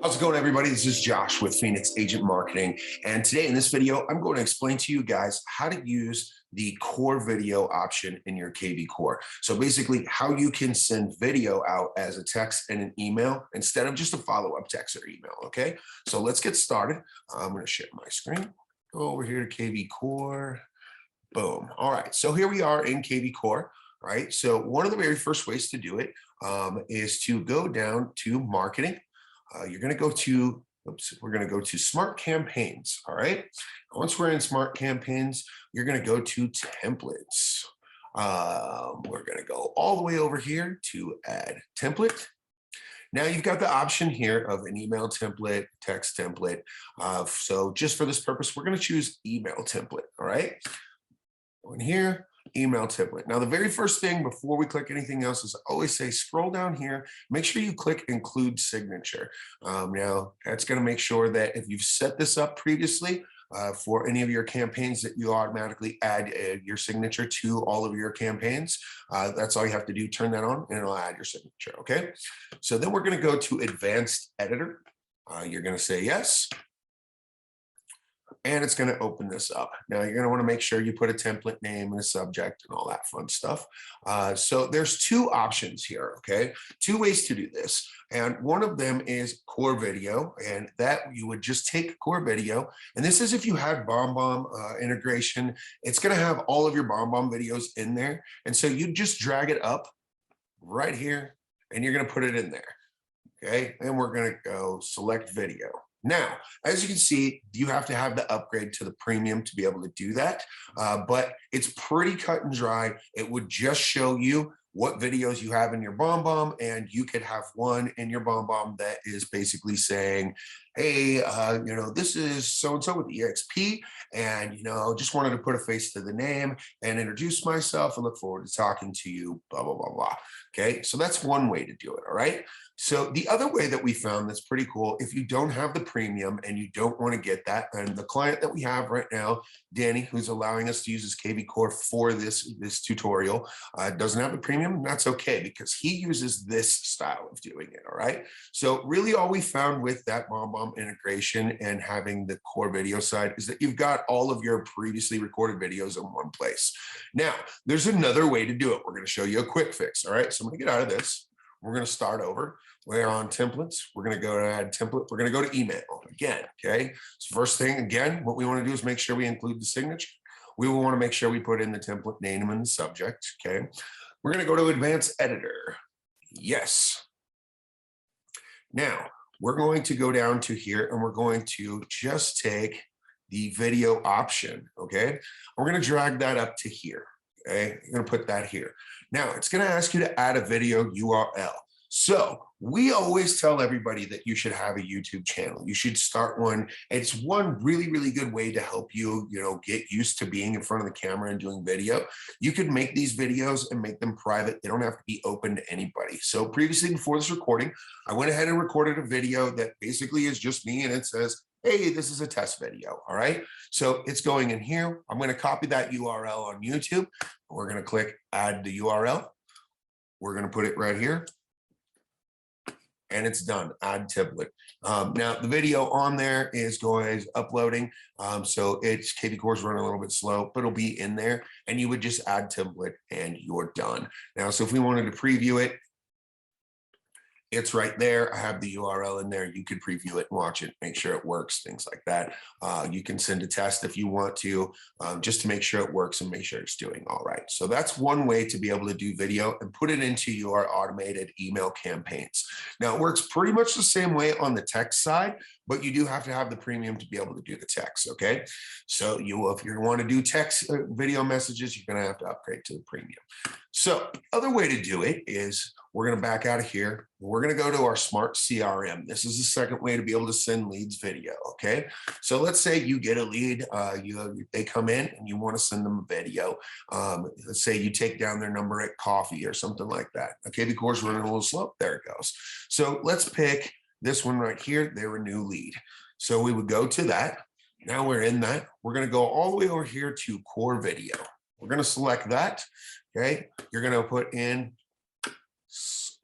How's it going, everybody? This is Josh with Phoenix Agent Marketing. And today in this video, I'm going to explain to you guys how to use the core video option in your KV Core. So basically how you can send video out as a text and an email instead of just a follow-up text or email, okay? So let's get started. I'm going to share my screen. Go over here to KV Core. Boom. All right. So here we are in KV Core, right? So one of the very first ways to do it is to go down to marketing. You're going to go to, we're going to go to Smart Campaigns. All right. Once we're in Smart Campaigns, you're going to go to Templates. We're going to go all the way over here to Add Template. Now you've got the option here of an email template, text template. So just for this purpose, we're going to choose email template. All right. Go in here. Email template. Now, the very first thing before we click anything else is I always say scroll down here, make sure you click include signature. Now, that's going to make sure that if you've set this up previously for any of your campaigns that you automatically add your signature to all of your campaigns. That's all you have to do. Turn that on and it'll add your signature. Okay. So then we're going to go to advanced editor. You're going to say yes. And it's going to open this up. Now you're going to want to make sure you put a template name and a subject and all that fun stuff. So there's two options here, okay? Two ways to do this. And one of them is core video, and that you would just take core video. And this is if you have BombBomb integration, it's going to have all of your BombBomb videos in there. And so you just drag it up right here and you're going to put it in there. Okay. And we're going to go select video. Now, as you can see, you have to have the upgrade to the premium to be able to do that, but it's pretty cut and dry. It would just show you what videos you have in your BombBomb, and you could have one in your BombBomb that is basically saying, hey, this is so-and-so with EXP, and, just wanted to put a face to the name and introduce myself and look forward to talking to you, blah, blah, blah, blah. Okay, so that's one way to do it, all right? So the other way that we found that's pretty cool, if you don't have the premium and you don't want to get that, and the client that we have right now, Danny, who's allowing us to use his KV Core for this tutorial, doesn't have the premium, that's okay, because he uses this style of doing it, all right? So really all we found with that BombBomb integration and having the core video side is that you've got all of your previously recorded videos in one place. Now, there's another way to do it. We're going to show you a quick fix, all right? So I'm going to get out of this. We're going to start over. We're on templates. We're going to go to add template. We're going to go to email again. Okay. So first thing, again, what we want to do is make sure we include the signature. We will want to make sure we put in the template name and the subject. Okay. We're going to go to advanced editor. Yes. Now we're going to go down to here and we're going to just take the video option. Okay. We're going to drag that up to here. Okay. You're going to put that here. Now it's going to ask you to add a video URL. So we always tell everybody that you should have a YouTube channel. You should start one. It's one really, really good way to help you, get used to being in front of the camera and doing video. You could make these videos and make them private. They don't have to be open to anybody. So previously, before this recording, I went ahead and recorded a video that basically is just me, and it says, hey, this is a test video. All right. So it's going in here. I'm going to copy that URL on YouTube. We're going to click add the URL. We're going to put it right here. And it's done. Add template. Now the video on there is uploading. So it's KV Core's running a little bit slow, but it'll be in there. And you would just add template and you're done. Now, so if we wanted to preview it, it's right there. I have the URL in there. You could preview it and watch it, make sure it works, things like that. You can send a test if you want to, just to make sure it works and make sure it's doing all right. So that's one way to be able to do video and put it into your automated email campaigns. Now it works pretty much the same way on the text side, but you do have to have the premium to be able to do the text, okay? So if you want to do text video messages, you're going to have to upgrade to the premium. So other way to do it is we're going to back out of here. We're going to go to our smart CRM. This is the second way to be able to send leads video, okay? So let's say you get a lead, they come in and you want to send them a video. Let's say you take down their number at coffee or something like that. Okay, the course running a little slow. There it goes. So let's pick this one right here. They're a new lead. So we would go to that. Now we're in that. We're going to go all the way over here to core video. We're going to select that. Okay. You're going to put in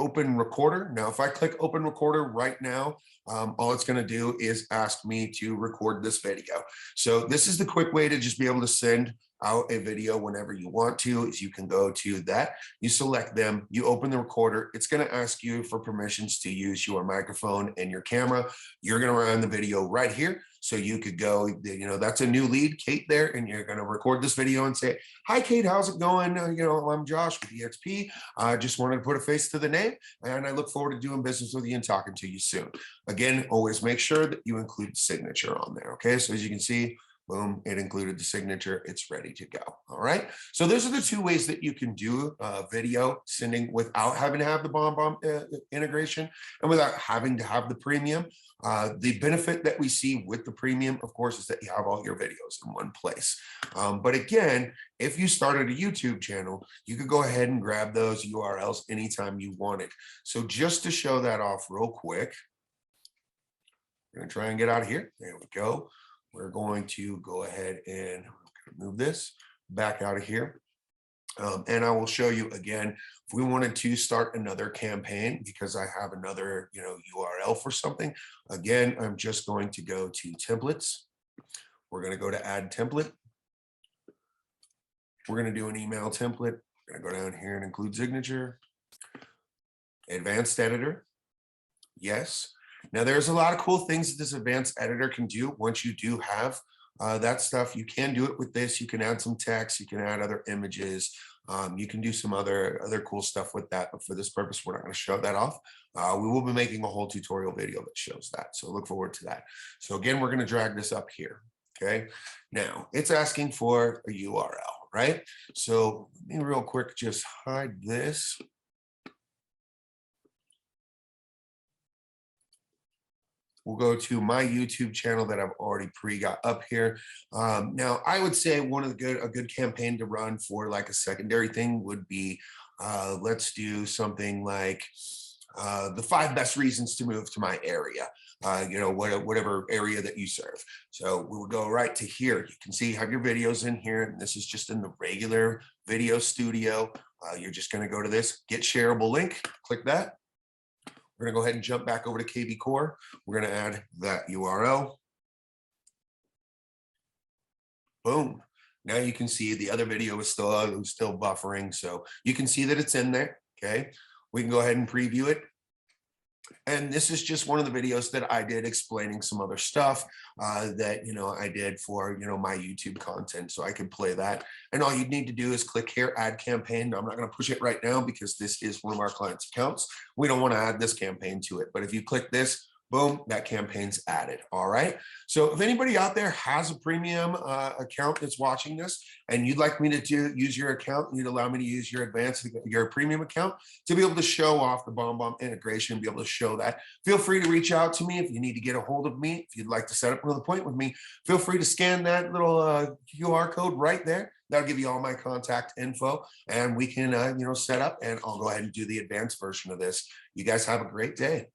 open recorder. Now, if I click open recorder right now, all it's going to do is ask me to record this video. So this is the quick way to just be able to send out a video whenever you want to. Is you can go to that, you select them, you open the recorder. It's going to ask you for permissions to use your microphone and your camera. You're going to run the video right here. So you could go, that's a new lead, Kate there, and you're going to record this video and say, hi, Kate, how's it going? I'm Josh with EXP. I just wanted to put a face to the name, and I look forward to doing business with you and talking to you soon. Again, always make sure that you include signature on there. Okay, so as you can see, boom, it included the signature. It's ready to go. All right. So those are the two ways that you can do video sending without having to have the BombBomb integration and without having to have the premium. The benefit that we see with the premium, of course, is that you have all your videos in one place. But again, if you started a YouTube channel, you could go ahead and grab those URLs anytime you wanted. So just to show that off real quick, we're going to try and get out of here. There we go. We're going to go ahead and move this back out of here. And I will show you again, if we wanted to start another campaign, because I have another, URL for something. Again, I'm just going to go to templates. We're going to go to add template. We're going to do an email template. We're going to go down here and include signature. Advanced editor. Yes. Now, there's a lot of cool things that this advanced editor can do once you do have that stuff. You can do it with this. You can add some text. You can add other images. You can do some other cool stuff with that. But for this purpose, we're not going to show that off. We will be making a whole tutorial video that shows that. So look forward to that. So again, we're going to drag this up here. Okay. Now, it's asking for a URL, right? So let me real quick just hide this. We'll go to my YouTube channel that I've already got up here. Now, I would say one of a good campaign to run for like a secondary thing would be, let's do something like the 5 best reasons to move to my area, whatever area that you serve. So we will go right to here. You can see you have your videos in here, and this is just in the regular video studio. You're just going to go to this, get shareable link, click that. We're going to go ahead and jump back over to KB Core. We're going to add that URL. Boom. Now you can see the other video is still buffering. So you can see that it's in there. Okay. We can go ahead and preview it. And this is just one of the videos that I did explaining some other stuff that, I did for, my YouTube content. So I can play that. And all you need to do is click here, add campaign. I'm not going to push it right now because this is one of our clients' accounts. We don't want to add this campaign to it. But if you click this, boom, that campaign's added. All right. So if anybody out there has a premium account that's watching this and you'd like me to use your account, you'd allow me to use your premium account to be able to show off the BombBomb integration, be able to show that. Feel free to reach out to me if you need to get a hold of me. If you'd like to set up another point with me, feel free to scan that little QR code right there. That'll give you all my contact info, and we can, set up, and I'll go ahead and do the advanced version of this. You guys have a great day.